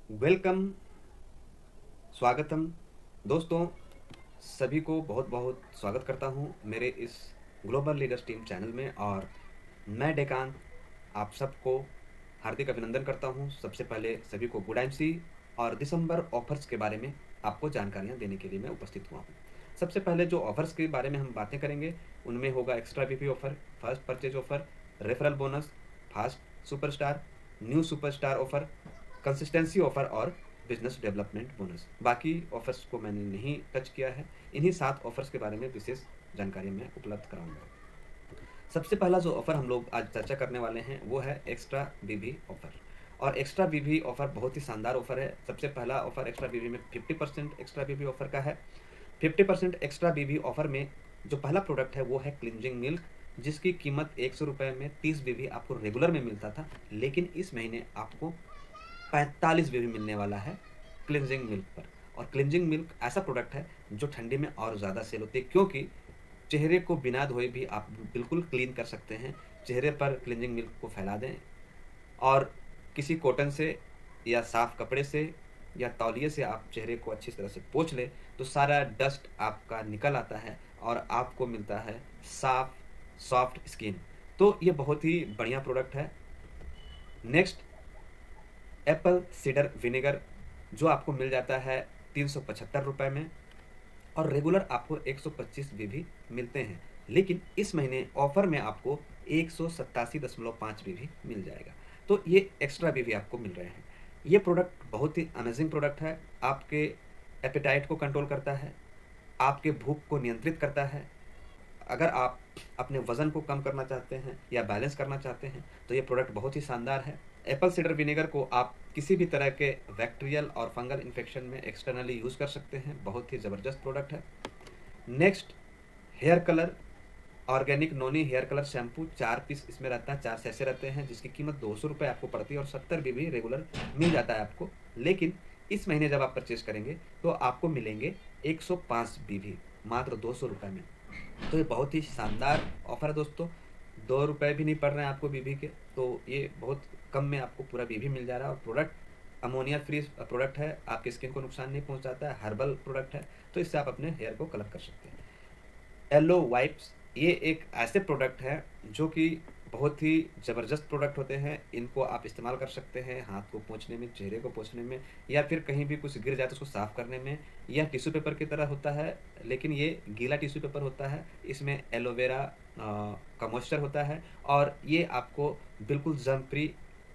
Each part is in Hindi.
वेलकम, स्वागतम। दोस्तों, सभी को बहुत बहुत स्वागत करता हूं मेरे इस ग्लोबल लीडर्स टीम चैनल में। और मैं डेकान आप सबको हार्दिक अभिनंदन करता हूं। सबसे पहले सभी को गुड एमसी और दिसंबर ऑफर्स के बारे में आपको जानकारियां देने के लिए मैं उपस्थित हुआ हूं। सबसे पहले जो ऑफर्स के बारे में हम बातें करेंगे उनमें होगा extra VP offer, first purchase offer, referral bonus, fast superstar, new superstar offer, consistency offer और बिजनेस डेवलपमेंट बोनस। बाकी ऑफर्स को मैंने नहीं टच किया है। इन्हीं 7 ऑफर्स के बारे में विशेष जानकारी मैं उपलब्ध कराऊंगा। सबसे पहला जो ऑफर हम लोग आज चर्चा करने वाले हैं वो है एक्स्ट्रा बीबी ऑफर। और एक्स्ट्रा बीबी ऑफर बहुत ही शानदार ऑफर है। सबसे पहला ऑफर एक्स्ट्रा बीबी में 50% एक्स्ट्रा बीबी ऑफर का है। 50% एक्स्ट्रा बीबी ऑफर में जो पहला प्रोडक्ट है वो है क्लिंजिंग मिल्क, जिसकी कीमत 100 रुपये में 30 बीबी आपको रेगुलर में मिलता था, लेकिन इस महीने आपको 45 बीबी मिलने वाला है क्लिंजिंग मिल्क पर। और क्लिंजिंग मिल्क ऐसा प्रोडक्ट है जो ठंडी में और ज़्यादा सेल होती है, क्योंकि चेहरे को बिना धोए भी आप बिल्कुल क्लीन कर सकते हैं। चेहरे पर क्लिंजिंग मिल्क को फैला दें और किसी कॉटन से या साफ कपड़े से या तौलिए से आप चेहरे को अच्छी तरह से पोंछ लें तो सारा डस्ट आपका निकल आता है और आपको मिलता है साफ सॉफ्ट स्किन। तो ये बहुत ही बढ़िया प्रोडक्ट है। नेक्स्ट, एप्पल सीडर विनेगर, जो आपको मिल जाता है 375 रुपये में और रेगुलर आपको 125 बीबी मिलते हैं, लेकिन इस महीने ऑफर में आपको 187.5 बीबी मिल जाएगा। तो ये एक्स्ट्रा बीबी आपको मिल रहे हैं। ये प्रोडक्ट बहुत ही अमेजिंग प्रोडक्ट है। आपके एपेटाइट को कंट्रोल करता है, आपके भूख को नियंत्रित करता है। अगर आप अपने वज़न को कम करना चाहते हैं या बैलेंस करना चाहते हैं तो ये प्रोडक्ट बहुत ही शानदार है। एप्पल सीडर विनेगर को आप किसी भी तरह के बैक्टीरियल और फंगल इन्फेक्शन में एक्सटर्नली यूज़ कर सकते हैं। बहुत ही ज़बरदस्त प्रोडक्ट है। नेक्स्ट, हेयर कलर ऑर्गेनिक नोनी हेयर कलर शैम्पू, 4 पीस इसमें रहता है, 4 सैसे रहते हैं, जिसकी कीमत 200 रुपये आपको पड़ती है और 70 बीबी रेगुलर मिल जाता है आपको। लेकिन इस महीने जब आप परचेज करेंगे तो आपको मिलेंगे 105 बीबी मात्र 200 रुपये में। तो ये बहुत ही शानदार ऑफर है दोस्तों। 2 रुपये भी नहीं पड़ रहे हैं आपको बीबी के, तो ये बहुत कम में आपको पूरा बीबी मिल जा रहा है। और प्रोडक्ट अमोनिया फ्री प्रोडक्ट है, आपकी स्किन को नुकसान नहीं पहुंचाता है, हर्बल प्रोडक्ट है, तो इससे आप अपने हेयर को कलर कर सकते हैं। एलो वाइप्स, ये एक ऐसे प्रोडक्ट है जो कि बहुत ही ज़बरदस्त प्रोडक्ट होते हैं। इनको आप इस्तेमाल कर सकते हैं हाथ को पोंछने में, चेहरे को पोंछने में, या फिर कहीं भी कुछ गिर जाए तो उसको साफ़ करने में। यह टिश्यू पेपर की तरह होता है, लेकिन ये गीला टिश्यू पेपर होता है। इसमें एलोवेरा का मॉइस्चर होता है और ये आपको बिल्कुल जर्म फ्री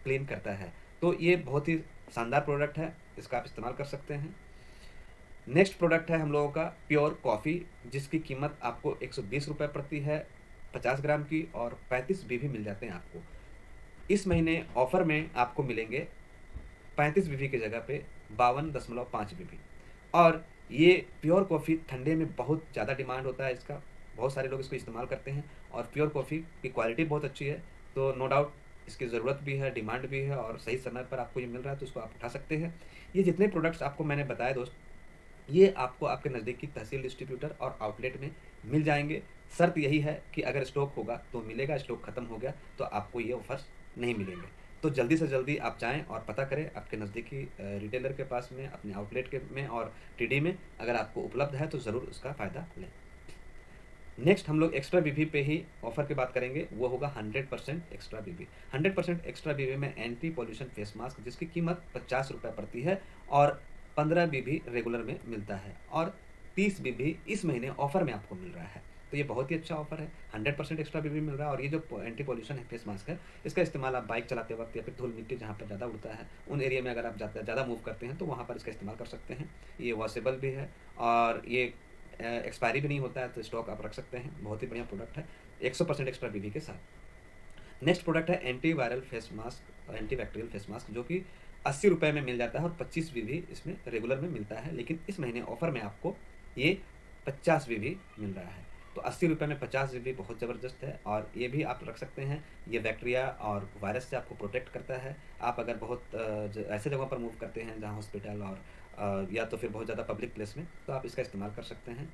क्लीन करता है। तो ये बहुत ही शानदार प्रोडक्ट है, इसका आप इस्तेमाल कर सकते हैं। नेक्स्ट प्रोडक्ट है हम लोगों का प्योर कॉफ़ी, जिसकी कीमत आपको 120 रुपये पड़ती है 50 ग्राम की, और 35 बीबी मिल जाते हैं आपको। इस महीने ऑफर में आपको मिलेंगे 35 बीबी की जगह पे 52.5 बीबी। और ये प्योर कॉफ़ी ठंडे में बहुत ज़्यादा डिमांड होता है इसका, बहुत सारे लोग इसको इस्तेमाल करते हैं और प्योर कॉफ़ी की क्वालिटी बहुत अच्छी है। तो नो डाउट इसकी ज़रूरत भी है, डिमांड भी है, और सही समय पर आपको ये मिल रहा है तो इसको आप उठा सकते हैं। ये जितने प्रोडक्ट्स आपको मैंने बताए दोस्त, ये आपको आपके नज़दीकी तहसील डिस्ट्रीब्यूटर और आउटलेट में मिल जाएंगे। शर्त यही है कि अगर स्टॉक होगा तो मिलेगा, स्टॉक खत्म हो गया तो आपको ये ऑफर्स नहीं मिलेंगे। तो जल्दी से जल्दी आप जाएं और पता करें आपके नज़दीकी रिटेलर के पास में, अपने आउटलेट के में और टीडी में अगर आपको उपलब्ध है तो ज़रूर उसका फ़ायदा लें। नेक्स्ट हम लोग एक्स्ट्रा बीबी पे ही ऑफर की बात करेंगे, वो होगा 100% एक्स्ट्रा बीबी। 100% एक्स्ट्रा बीबी में एंटी पॉल्यूशन फेस मास्क, जिसकी कीमत 50 रुपये पड़ती है और 15 बीबी रेगुलर में मिलता है और 30 बीबी इस महीने ऑफर में आपको मिल रहा है। तो ये बहुत ही अच्छा ऑफर है, 100% एक्स्ट्रा बीबी मिल रहा है। और ये जो एंटी पॉल्यूशन है फेस मास्क है, इसका इस्तेमाल आप बाइक चलाते वक्त या फिर धूल मिट्टी जहाँ पर ज़्यादा उड़ता है उन एरिया में अगर आप ज़्यादा मूव करते हैं तो वहाँ पर इसका इस्तेमाल कर सकते हैं। ये वॉशेबल भी है और ये एक्सपायरी भी नहीं होता है, तो स्टॉक आप रख सकते हैं। बहुत ही बढ़िया प्रोडक्ट है 100% एक्स्ट्रा बीबी के साथ। नेक्स्ट प्रोडक्ट है anti viral face mask, anti bacterial face mask, जो कि 80 रुपये में मिल जाता है और 25 बीबी इसमें रेगुलर में मिलता है। लेकिन इस महीने ऑफर में आपको ये 50 बीबी मिल रहा है। तो 80 रुपये में 50 बीबी बहुत ज़बरदस्त है और ये भी आप रख सकते हैं। ये बैक्टीरिया और वायरस से आपको प्रोटेक्ट करता है। आप अगर बहुत ऐसे जगहों पर मूव करते हैं जहाँ हॉस्पिटल और या तो फिर बहुत ज़्यादा पब्लिक प्लेस में, तो आप इसका इस्तेमाल कर सकते हैं।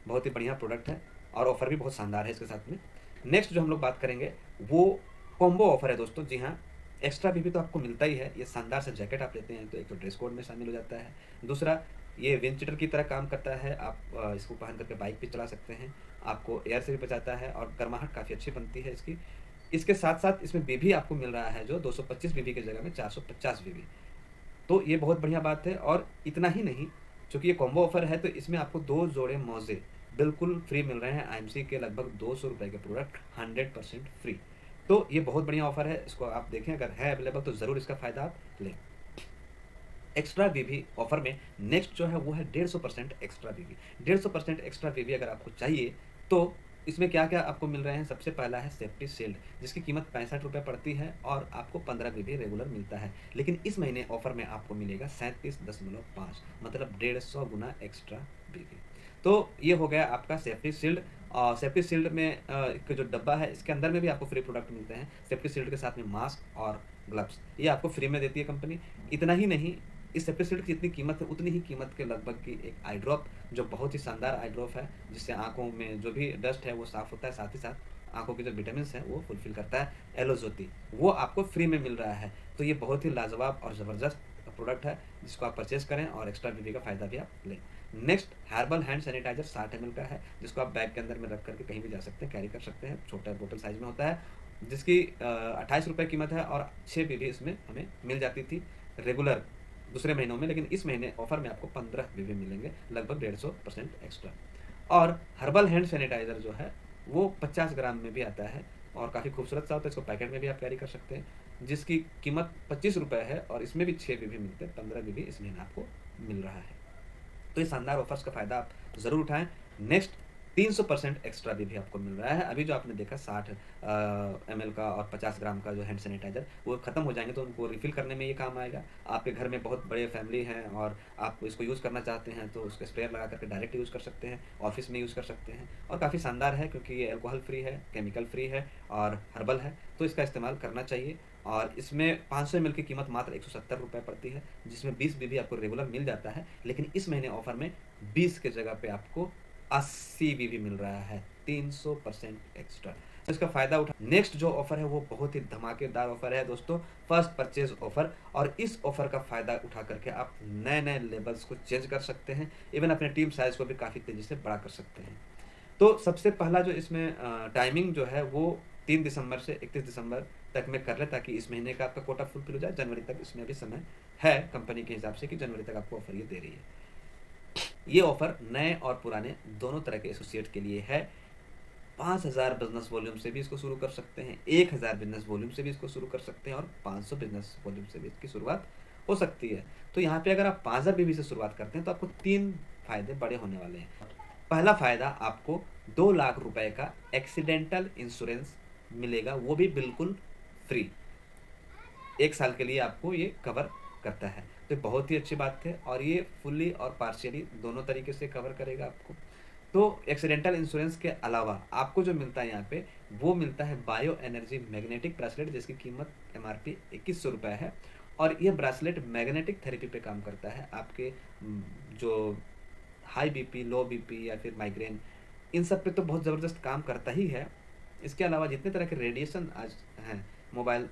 बहुत ही बढ़िया प्रोडक्ट है और ऑफ़र भी बहुत शानदार है इसके साथ में। नेक्स्ट जो हम लोग बात करेंगे वो कॉम्बो ऑफ़र है दोस्तों। जी हाँ, एक्स्ट्रा वीवी तो आपको मिलता ही है। ये शानदार सा जैकेट आप लेते हैं तो एक तो ड्रेस कोड में शामिल हो जाता है, दूसरा ये विंड चीटर की तरह काम करता है। आप इसको पहन करके बाइक भी चला सकते हैं, आपको एयर से भी बचाता है और गर्माहट काफ़ी अच्छी बनती है इसकी। इसके साथ साथ इसमें वीवी आपको मिल रहा है जो 225 वीवी की जगह में 450 वीवी, तो ये बहुत बढ़िया बात है। और इतना ही नहीं, चूँकि ये कॉम्बो ऑफर है तो इसमें आपको 2 जोड़े मोज़े बिल्कुल फ्री मिल रहे हैं। आईएमसी के लगभग 200 रुपये के प्रोडक्ट 100% फ्री। तो ये बहुत बढ़िया ऑफर है, इसको आप देखें, अगर है अवेलेबल तो ज़रूर इसका फ़ायदा आप लें। एक्स्ट्रा वीवी ऑफर में नेक्स्ट जो है वो है 150% एक्स्ट्रा वीवी। 150% एक्स्ट्रा वीवी अगर आपको चाहिए तो इसमें क्या क्या आपको मिल रहे हैं। सबसे पहला है सेफ्टी शील्ड, जिसकी कीमत 65 रुपये पड़ती है और आपको 15 वीवी रेगुलर मिलता है। लेकिन इस महीने ऑफर में आपको मिलेगा 37.5, मतलब 150 गुना एक्स्ट्रा वीवी। तो ये हो गया आपका सेफ्टी शील्ड। और सेफ्टी शील्ड में एक जो डब्बा है इसके अंदर में भी आपको फ्री प्रोडक्ट मिलते हैं। सेफ्टी शील्ड के साथ में मास्क और ग्लव्स ये आपको फ्री में देती है कंपनी। इतना ही नहीं, इस सेफ्टी शील्ड की जितनी कीमत है उतनी ही कीमत के लगभग की एक आई ड्रॉप, जो बहुत ही शानदार आई ड्रॉप है, जिससे आंखों में जो भी डस्ट है वो साफ होता है, साथ ही साथ आंखों के जो विटामिन हैं वो फुलफिल करता है। एलो ज्योति वो आपको फ्री में मिल रहा है। तो ये बहुत ही लाजवाब और ज़बरदस्त प्रोडक्ट है जिसको आप परचेज करें और एक्स्ट्रा बीबी का फ़ायदा भी आप लें। Next herbal hand sanitiser 60 ml का है, जिसको आप बैग के अंदर में रख करके कहीं भी जा सकते हैं, कैरी कर सकते हैं। छोटा बोतल साइज में होता है, जिसकी 28 रुपये कीमत है और 6 बीबी इसमें हमें मिल जाती थी रेगुलर दूसरे महीनों में, लेकिन इस महीने ऑफर में आपको 15 बीबी मिलेंगे, लगभग 150% एक्स्ट्रा। और हर्बल हैंड सैनिटाइजर जो है वो 50 ग्राम में भी आता है और काफ़ी खूबसूरत सा होता है। इसको पैकेट में भी आप कैरी कर सकते हैं, जिसकी कीमत 25 रुपये है और इसमें भी 6 बीबी मिलते हैं। 15 बीबी इस महीने आपको मिल रहा है। तो ये शानदार ऑफर्स का फ़ायदा आप ज़रूर उठाएं। नेक्स्ट 300% एक्स्ट्रा भी आपको मिल रहा है। अभी जो आपने देखा 60 ml का और 50 ग्राम का जो हैंड सैनिटाइज़र वो ख़त्म हो जाएंगे तो उनको रिफ़िल करने में ये काम आएगा। आपके घर में बहुत बड़े फैमिली हैं और आप इसको यूज़ करना चाहते हैं तो उसका स्प्रेयर लगा करके डायरेक्ट यूज़ कर सकते हैं, ऑफिस में यूज़ कर सकते हैं। और काफ़ी शानदार है क्योंकि ये अल्कोहल फ्री है, केमिकल फ्री है और हर्बल है, तो इसका इस्तेमाल करना चाहिए। और इसमें 500 ml की कीमत मात्र 170 रुपये पड़ती है, जिसमें 20 बीबी आपको रेगुलर मिल जाता है। लेकिन इस महीने ऑफर में 20 के जगह पे आपको 80 बीबी मिल रहा है, 300% एक्स्ट्रा। तो इसका फ़ायदा उठा। नेक्स्ट जो ऑफर है वो बहुत ही धमाकेदार ऑफर है दोस्तों, फर्स्ट परचेज ऑफर। और इस ऑफर का फ़ायदा उठा करके आप नए नए लेवल्स को चेंज कर सकते हैं, इवन अपने टीम साइज़ को भी काफ़ी तेज़ी से बड़ा कर सकते हैं। तो सबसे पहला जो इसमें टाइमिंग जो है वो 3 दिसंबर से 31 दिसंबर तक में कर ले, ताकि इस महीने का आपका कोटा फुलफिल हो जाए। जनवरी तक इसमें अभी समय है कंपनी के हिसाब से कि जनवरी तक आपको ऑफर ये दे रही है। ये ऑफर नए और पुराने दोनों तरह के एसोसिएट के लिए है। 5000 बिजनेस वॉल्यूम से भी इसको शुरू कर सकते हैं, 1000 बिजनेस वॉल्यूम से भी इसको शुरू कर सकते हैं और 500 बिजनेस वॉल्यूम से भी इसकी शुरुआत हो सकती है। तो यहाँ पे अगर आप 5000 बीबी से शुरुआत करते हैं तो आपको 3 फायदे बड़े होने वाले हैं। पहला फायदा, आपको 2 लाख रुपए का एक्सीडेंटल इंश्योरेंस मिलेगा, वो भी बिल्कुल फ्री। 1 साल के लिए आपको ये कवर करता है, तो बहुत ही अच्छी बात है। और ये फुल्ली और पार्शियली दोनों तरीके से कवर करेगा आपको। तो एक्सीडेंटल इंश्योरेंस के अलावा आपको जो मिलता है यहाँ पे वो मिलता है बायो एनर्जी मैग्नेटिक ब्रेसलेट, जिसकी कीमत MRP 2100 रुपये है। और ये ब्रेसलेट मैग्नेटिक थेरेपी पे काम करता है। आपके जो हाई बीपी, लो बीपी या फिर माइग्रेन, इन सब पे तो बहुत ज़बरदस्त काम करता ही है। इसके अलावा जितने तरह के रेडिएशन आज हैं, मोबाइल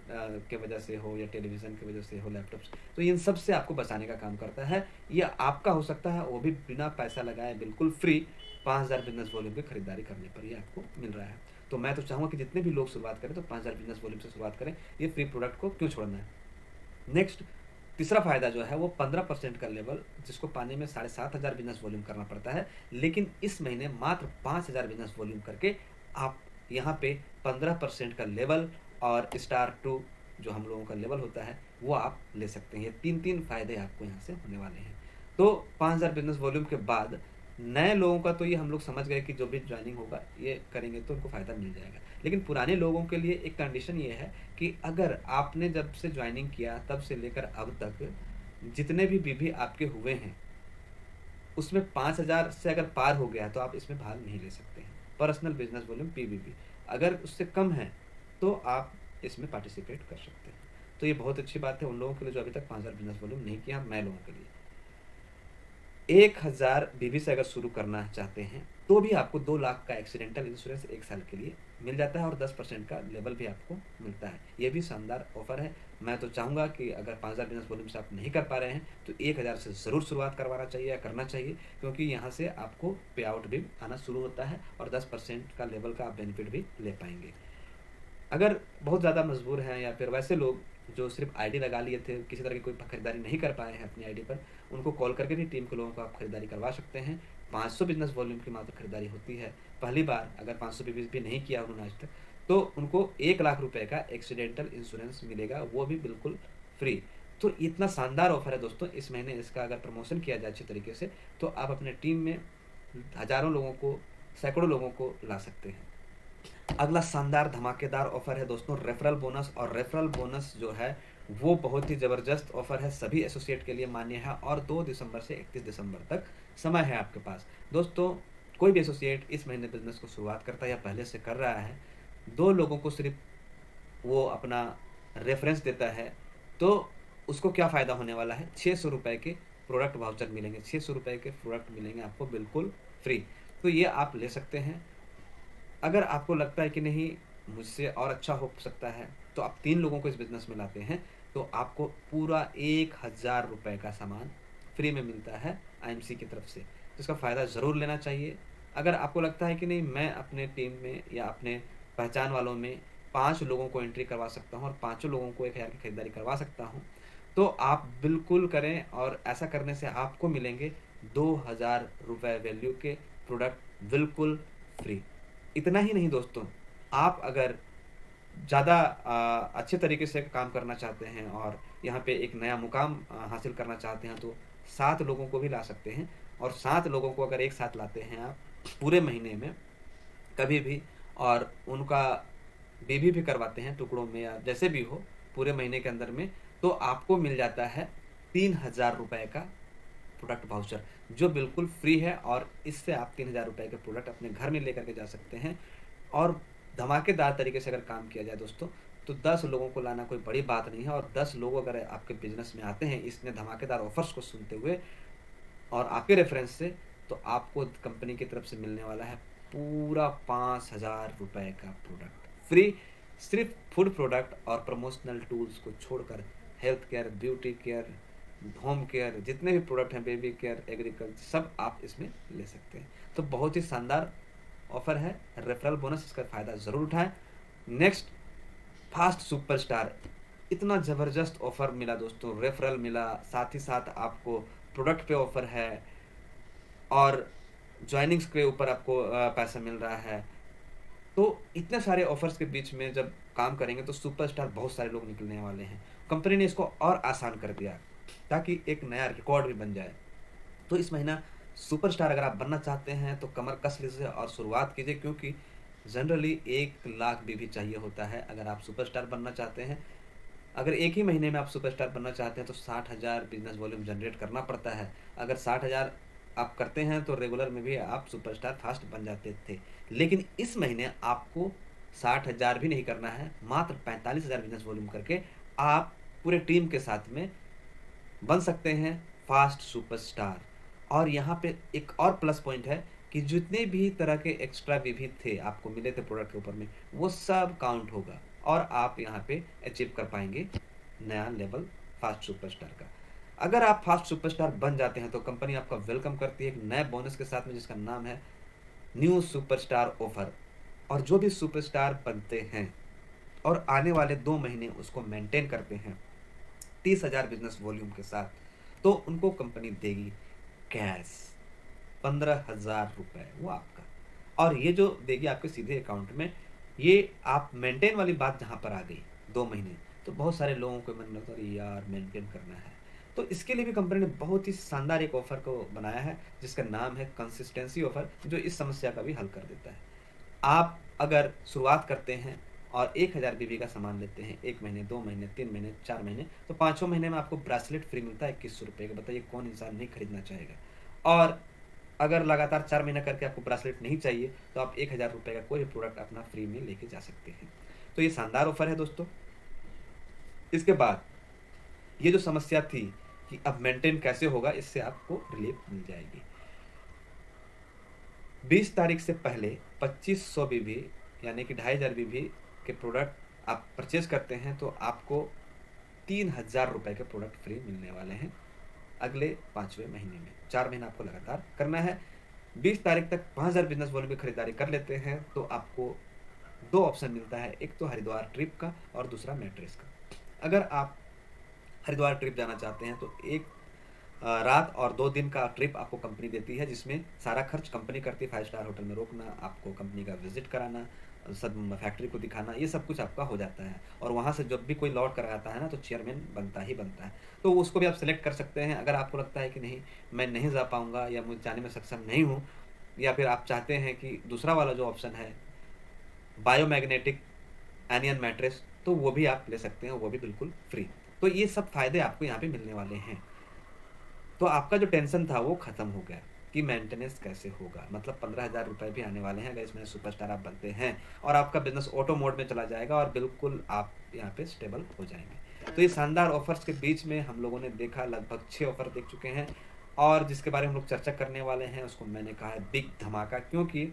के वजह से हो या टेलीविज़न की वजह से हो, लैपटॉप से, तो इन सब से आपको बचाने का काम करता है। ये आपका हो सकता है, वो भी बिना पैसा लगाए, बिल्कुल फ्री। 5000 बिजनेस वॉल्यूम की खरीदारी करने पर ये आपको मिल रहा है। तो मैं तो चाहूँगा कि जितने भी लोग शुरुआत करें तो 5000 बिजनेस वॉल्यूम से शुरुआत करें। ये फ्री प्रोडक्ट को क्यों छोड़ना है। नेक्स्ट तीसरा फायदा जो है वो 15% का लेवल, जिसको पाने में 7500 बिजनेस वॉल्यूम करना पड़ता है, लेकिन इस महीने मात्र 5000 बिजनेस वॉल्यूम करके आप यहाँ पे 15% का लेवल और स्टार 2 जो हम लोगों का लेवल होता है वो आप ले सकते हैं। 3 फायदे आपको यहाँ से होने वाले हैं। तो 5000 बिजनेस वॉल्यूम के बाद नए लोगों का तो ये हम लोग समझ गए कि जो भी ज्वाइनिंग होगा ये करेंगे तो उनको फ़ायदा मिल जाएगा। लेकिन पुराने लोगों के लिए एक कंडीशन ये है कि अगर आपने जब से ज्वाइनिंग किया तब से लेकर अब तक जितने भी बीबी आपके हुए हैं उसमें 5000 से अगर पार हो गया तो आप इसमें भाग नहीं ले सकते हैं। पर्सनल बिजनेस वॉल्यूम PBB अगर उससे कम है तो आप इसमें पार्टिसिपेट कर सकते हैं। तो ये बहुत अच्छी बात है उन लोगों के लिए जो अभी तक 5000 बिजनेस वॉल्यूम नहीं किया। नए लोगों के लिए 1000 बीबी से अगर शुरू करना चाहते हैं तो भी आपको 2 लाख का एक्सीडेंटल इंश्योरेंस 1 साल के लिए मिल जाता है और 10% का लेवल भी आपको मिलता है। ये भी शानदार ऑफर है। मैं तो चाहूँगा कि अगर 5000 बिजनेस वॉल्यूम से आप नहीं कर पा रहे हैं तो 1000 से ज़रूर शुरुआत करवाना चाहिए या करना चाहिए, क्योंकि यहाँ से आपको पे आउट भी आना शुरू होता है और 10% का लेवल का आप बेनिफिट भी ले पाएंगे। अगर बहुत ज़्यादा मजबूर हैं या फिर वैसे लोग जो सिर्फ आईडी लगा लिए थे, किसी तरह की कोई खरीदारी नहीं कर पाए हैं अपनी आईडी पर, उनको कॉल करके भी टीम के लोगों को आप खरीदारी करवा सकते हैं। 500 बिजनेस वॉल्यूम की मात्र खरीदारी होती है। पहली बार अगर 500 भी नहीं किया उन्होंने आज तक, तो उनको 1 लाख रुपए का एक्सीडेंटल इंश्योरेंस मिलेगा, वो भी बिल्कुल फ्री। तो इतना शानदार ऑफर है दोस्तों, इस महीने इसका अगर प्रमोशन किया जाए अच्छे तरीके से तो आप अपने टीम में हज़ारों लोगों को, सैकड़ों लोगों को ला सकते हैं। अगला शानदार धमाकेदार ऑफर है दोस्तों रेफरल बोनस। और रेफरल बोनस जो है वो बहुत ही ज़बरदस्त ऑफर है, सभी एसोसिएट के लिए मान्य है और 2 दिसंबर से 31 दिसंबर तक समय है आपके पास। दोस्तों कोई भी एसोसिएट इस महीने बिजनेस को शुरुआत करता है या पहले से कर रहा है, 2 लोगों को सिर्फ वो अपना रेफरेंस देता है, तो उसको क्या फ़ायदा होने वाला है, 600 रुपये के प्रोडक्ट वाउचर मिलेंगे, 600 रुपये के प्रोडक्ट मिलेंगे आपको बिल्कुल फ्री। तो ये आप ले सकते हैं। अगर आपको लगता है कि नहीं मुझसे और अच्छा हो सकता है, तो आप 3 लोगों को इस बिज़नेस में लाते हैं तो आपको पूरा 1000 रुपये का सामान फ्री में मिलता है आईएमसी की तरफ से। तो इसका फ़ायदा ज़रूर लेना चाहिए। अगर आपको लगता है कि नहीं मैं अपने टीम में या अपने पहचान वालों में 5 लोगों को एंट्री करवा सकता हूँ और 5 लोगों को 1000 की खरीदारी करवा सकता हूँ, तो आप बिल्कुल करें और ऐसा करने से आपको मिलेंगे 2000 रुपये वैल्यू के प्रोडक्ट बिल्कुल फ्री। इतना ही नहीं दोस्तों, आप अगर ज़्यादा अच्छे तरीके से काम करना चाहते हैं और यहाँ पे एक नया मुकाम हासिल करना चाहते हैं तो 7 लोगों को भी ला सकते हैं। और 7 लोगों को अगर एक साथ लाते हैं आप पूरे महीने में कभी भी, और उनका बीवी भी करवाते हैं टुकड़ों में या जैसे भी हो पूरे महीने के अंदर में, तो आपको मिल जाता है 3000 रुपये का प्रोडक्ट वाउचर जो बिल्कुल फ्री है। और इससे आप 3000 रुपये के प्रोडक्ट अपने घर में लेकर के जा सकते हैं। और धमाकेदार तरीके से अगर काम किया जाए दोस्तों, तो 10 लोगों को लाना कोई बड़ी बात नहीं है। और 10 लोग अगर आपके बिजनेस में आते हैं इसने धमाकेदार ऑफर्स को सुनते हुए और आपके रेफरेंस से, तो आपको कंपनी की तरफ से मिलने वाला है पूरा 5000 रुपये का प्रोडक्ट फ्री। सिर्फ फूड प्रोडक्ट और प्रमोशनल टूल्स को छोड़कर health care, beauty care, home care, जितने भी प्रोडक्ट हैं, बेबी केयर, एग्रीकल्चर, सब आप इसमें ले सकते हैं। तो बहुत ही शानदार ऑफर है रेफरल बोनस, इसका फ़ायदा ज़रूर उठाएं। नेक्स्ट फास्ट सुपरस्टार, इतना ज़बरदस्त ऑफर मिला दोस्तों, रेफरल मिला, साथ ही साथ आपको प्रोडक्ट पे ऑफर है और ज्वाइनिंग्स के ऊपर आपको पैसा मिल रहा है। तो इतने सारे ऑफर्स के बीच में जब काम करेंगे तो सुपरस्टार बहुत सारे लोग निकलने वाले हैं। कंपनी ने इसको और आसान कर दिया ताकि एक नया रिकॉर्ड भी बन जाए। तो इस महीना सुपरस्टार अगर आप बनना चाहते हैं तो कमर कस लीजिए और शुरुआत कीजिए, क्योंकि जनरली 1 लाख भी चाहिए होता है अगर आप सुपरस्टार बनना चाहते हैं। अगर एक ही महीने में आप सुपरस्टार बनना चाहते हैं तो 60,000 बिजनेस वॉल्यूम जनरेट करना पड़ता है। अगर 60,000 आप करते हैं तो रेगुलर में भी आप सुपरस्टार फास्ट बन जाते थे। लेकिन इस महीने आपको 60,000 भी नहीं करना है, मात्र 45,000 बिजनेस वॉल्यूम करके आप पूरे टीम के साथ में बन सकते हैं फास्ट सुपरस्टार। और यहाँ पे एक और प्लस पॉइंट है कि जितने भी तरह के एक्स्ट्रा विविध थे आपको मिले थे प्रोडक्ट के ऊपर में, वो सब काउंट होगा और आप यहाँ पे अचीव कर पाएंगे नया लेवल फास्ट सुपरस्टार का। अगर आप फास्ट सुपरस्टार बन जाते हैं तो कंपनी आपका वेलकम करती है एक नए बोनस के साथ में, जिसका नाम है न्यू सुपरस्टार ऑफर। और जो भी सुपरस्टार बनते हैं और आने वाले 2 महीने उसको मेंटेन करते हैं 30,000 बिजनेस वॉल्यूम के साथ, तो उनको कंपनी देगी कैश 15,000 रुपये, वो आपका। और ये जो देगी आपके सीधे अकाउंट में, ये आप मेंटेन वाली बात जहाँ पर आ गई 2 महीने, तो बहुत सारे लोगों को मन लगता है यार मेंटेन करना है, तो इसके लिए भी कंपनी ने बहुत ही शानदार एक ऑफर को बनाया है जिसका नाम है कंसिस्टेंसी ऑफर, जो इस समस्या का भी हल कर देता है। आप अगर शुरुआत करते हैं और 1000 बीबी का सामान लेते हैं 1 महीने, 2 महीने, 3 महीने, 4 महीने, तो 5वें महीने में आपको ब्रेसलेट फ्री मिलता है 2100 रुपये का। बताइए कौन इंसान नहीं खरीदना चाहेगा। और अगर लगातार 4 महीना करके आपको ब्रेसलेट नहीं चाहिए तो आप 1000 रुपये का कोई भी प्रोडक्ट अपना फ्री में लेके जा सकते हैं। तो ये शानदार ऑफर है दोस्तों। इसके बाद ये जो समस्या थी कि अब मेंटेन कैसे होगा, इससे आपको रिलीफ मिल जाएगी। 20 तारीख से पहले 2500 बीबी यानी कि 2500 BB के प्रोडक्ट आप परचेज करते हैं तो आपको 3000 रुपये के प्रोडक्ट फ्री मिलने वाले हैं अगले 5वें महीने में। 4 महीना आपको लगातार करना है। 20 तारीख तक 5000 बिजनेस वॉल्यूम की खरीदारी कर लेते हैं तो आपको 2 ऑप्शन मिलता है, एक तो हरिद्वार ट्रिप का और दूसरा मैट्रेस का। अगर आप हरिद्वार ट्रिप जाना चाहते हैं तो एक रात और 2 दिन का ट्रिप आपको कंपनी देती है, जिसमें सारा खर्च कंपनी करती है। 5 स्टार होटल में रोकना, आपको कंपनी का विजिट कराना, सब फैक्ट्री को दिखाना, ये सब कुछ आपका हो जाता है। और वहाँ से जब भी कोई लौट कर आता है ना तो चेयरमैन बनता ही बनता है, तो उसको भी आप सेलेक्ट कर सकते हैं। अगर आपको लगता है कि नहीं मैं नहीं जा पाऊँगा या मुझे जाने में सक्षम नहीं हूँ, या फिर आप चाहते हैं कि दूसरा वाला जो ऑप्शन है बायोमैग्नेटिक एनियन मैट्रेस, तो वो भी आप ले सकते हैं, वो भी बिल्कुल फ्री। तो ये सब फायदे आपको यहाँ पे मिलने वाले हैं। तो आपका जो टेंशन था वो खत्म हो गया कि मेंटेनेंस कैसे होगा। मतलब 15,000 रुपये भी आने वाले हैं अगर इसमें सुपरस्टार आप बनते हैं, और आपका बिजनेस ऑटो मोड में चला जाएगा और बिल्कुल आप यहाँ पे स्टेबल हो जाएंगे। तो ये शानदार ऑफर्स के बीच में हम लोगों ने देखा, लगभग 6 ऑफर देख चुके हैं, और जिसके बारे में हम लोग चर्चा करने वाले हैं उसको मैंने कहा है बिग धमाका, क्योंकि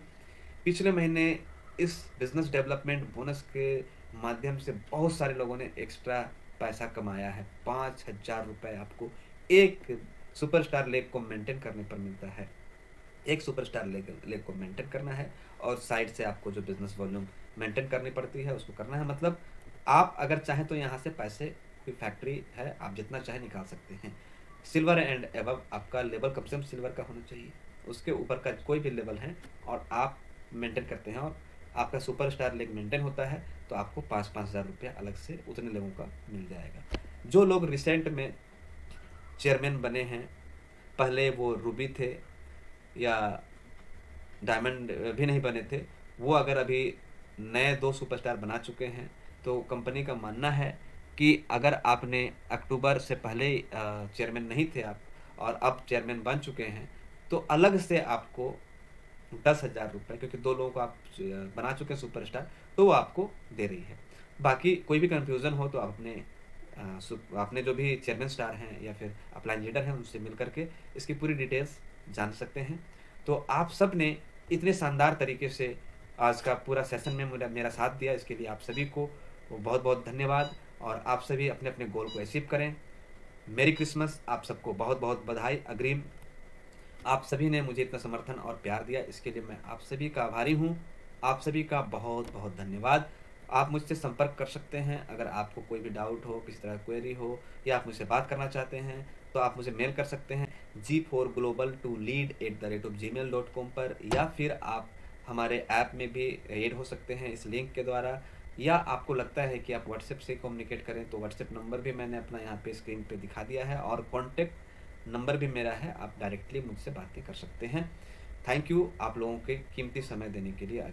पिछले महीने इस बिजनेस डेवलपमेंट बोनस के माध्यम से बहुत सारे लोगों ने एक्स्ट्रा पैसा कमाया है। 5,000 रुपये आपको एक सुपरस्टार लेग को मेंटेन करने पर मिलता है। एक सुपरस्टार लेग को मेंटेन करना है और साइड से आपको जो बिजनेस वॉल्यूम मेंटेन करनी पड़ती है उसको करना है। मतलब आप अगर चाहें तो यहाँ से पैसे, कोई फैक्ट्री है, आप जितना चाहे निकाल सकते हैं। सिल्वर एंड एबव आपका लेवल कम से कम सिल्वर का होना चाहिए, उसके ऊपर का कोई भी लेवल है और आप मेंटेन करते हैं और आपका सुपरस्टार लेग मेंटेन होता है, तो आपको 5,000 रुपया अलग से उतने लोगों का मिल जाएगा। जो लोग रिसेंट में चेयरमैन बने हैं, पहले वो रूबी थे या डायमंड भी नहीं बने थे, वो अगर अभी नए 2 सुपरस्टार बना चुके हैं तो कंपनी का मानना है कि अगर आपने अक्टूबर से पहले चेयरमैन नहीं थे आप और अब चेयरमैन बन चुके हैं, तो अलग से आपको 10,000 रुपये, क्योंकि 2 लोगों को आप बना चुके हैं सुपरस्टार, तो वो आपको दे रही है। बाकी कोई भी कंफ्यूजन हो तो आप अपने जो भी चेयरमैन स्टार हैं या फिर अपलाइन लीडर हैं उनसे मिल करके इसकी पूरी डिटेल्स जान सकते हैं। तो आप सब ने इतने शानदार तरीके से आज का पूरा सेशन में मेरा साथ दिया, इसके लिए आप सभी को बहुत बहुत धन्यवाद। और आप सभी अपने अपने गोल को अचीव करें। मेरी क्रिसमस, आप सबको बहुत बहुत बधाई अग्रिम। आप सभी ने मुझे इतना समर्थन और प्यार दिया, इसके लिए मैं आप सभी का आभारी हूँ। आप सभी का बहुत बहुत धन्यवाद। आप मुझसे संपर्क कर सकते हैं अगर आपको कोई भी डाउट हो, किसी तरह क्वेरी हो, या आप मुझसे बात करना चाहते हैं तो आप मुझे मेल कर सकते हैं g4global2lead@gmail.com पर, या फिर आप हमारे ऐप में भी ऐड हो सकते हैं इस लिंक के द्वारा। या आपको लगता है कि आप व्हाट्सएप से कम्युनिकेट करें तो व्हाट्सएप नंबर भी मैंने अपना यहाँ पे स्क्रीन पे दिखा दिया है, और कॉन्टेक्ट नंबर भी मेरा है, आप डायरेक्टली मुझसे बातें कर सकते हैं। थैंक यू आप लोगों के कीमती समय देने के लिए। आगे